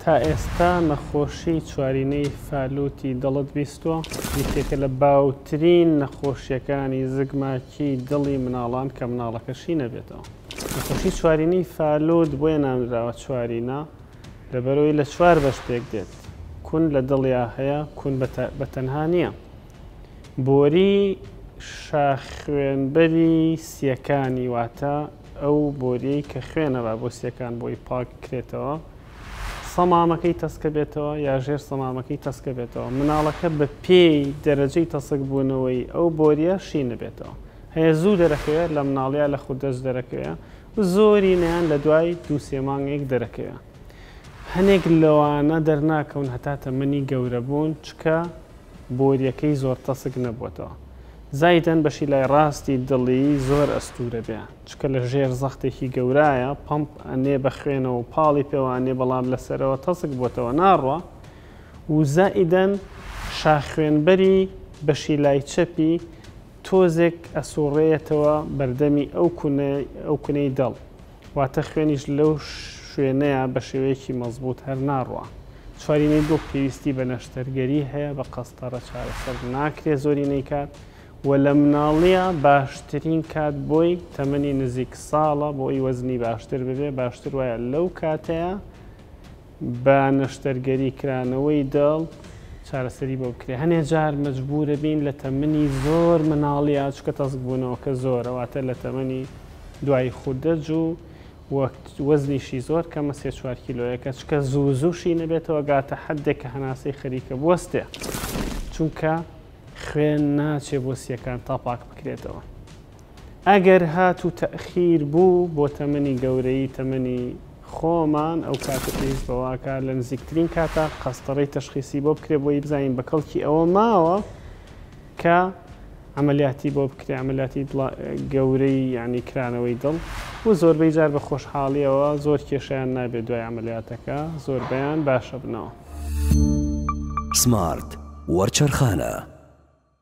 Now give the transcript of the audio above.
تا ئێستا نەخۆشی چوارینەی فالوتی دڵت بیستووە؟ یەکێکە لە باوترین نەخۆشیەکانی زگماکی دڵی مناڵان کە مناڵەکەشی نەبێتەوە. نەخۆشی چوارینەی فالوت بۆیە نامراوە چوارینە لەبەرەوەی لە چوار بەش پێک دێت. کون لە دڵیا هەیە، کون بەتەنها نییە. بۆری شاخوێنبەری سیەکانی واتە ئەو بۆریەی کە خوێنەوە بۆ سیەکان بۆی پاک کرێتەوە، سەمامەکەی تەسکە بێتەوە یا ژێر سەمامەکەی تەسکە بێتەوە. مناڵەکە بە پێی دەرەجەی تەسک بوونەوەی ئەو بۆریە شی نەبێتەوە. هەیە زوو دەرەکەوێت لە مناڵیا لە خوددەست دەرەکەوێت و زۆری نەیان لە دوای 2-3 مانگێک دەرەکەوێت. هەنێک لەوانە دەرناکەون هەتا تەمەنی گەورە بوون چکە بۆریەکەی زۆر تەسک نەبووەتەوە. زایدەن بەشی لای ڕاستی دڵی زۆر ئەستورە بێ چکە لە ژێر زەختێکی گەورایە پەمپ ئەنێ بە خوێنەوە و پاڵی پێوانێ بەڵام لەسەرەوە تەسک بووەتەوە ناڕوە و زائیدەن شاخوێنبەری بەشی لای چەپی تۆزێک ئەسوڕێتەوە بەردەمی ئەو کونەی دڵ واتە خوێنیش لەو شوێنەیە بە شێوەیەکی مەزبوط هەر ناڕوە. چوارینەی دڵ پێویستی بە نەشتەرگەری هەیە بە قەستەڕە چارەسەر ناکرێ زۆرینەی کات و لە مناڵیە باشترین کات بۆی تەمەنی نزیک ساڵە بۆی وەزنی باشتر ببێ باشتر وایە لەو کاتەیە بە نەشتەرگەری کرانەوەی دڵ چارەسەری بۆ بکرێ. هەنێ جار مەجبورە بین لە تەمەنی زۆر مناڵیە چکە تەسک بوونەوەکە زۆرە واتە لە تەمەنی دوای خوددەج و وەزنیشی زۆر کەمە 3-4 کیلۆیەکە چکە زووزووشی نەبێتەوە گاتە حەدێک کە هەناسەی خەریکە بوەستێ چونکە خوێن ناچێ بۆ سیەکان تا پاک بکرێتەوە. ئەگەر هات و تەخیر بوو بۆ تەمەنی گەورەی تەمەنی خۆمان ئەو کاتە پێویست بەواکە لە نزیکترین کاتە قەستەڕەی تەشخیصی بۆ بکرێ بۆی بزانین بە کەڵکی ئەوە ماوە کە عملیاتی بۆ بکرێ عملیاتی گەورەی یعنی کرانەوەی دڵ و زۆربەی جار بە خۆشحاڵیەوە زۆر کێشیان نابێت دوای عملیاتەکە زۆربەیان باشە بنەوە. سمارت وەرچەرخانە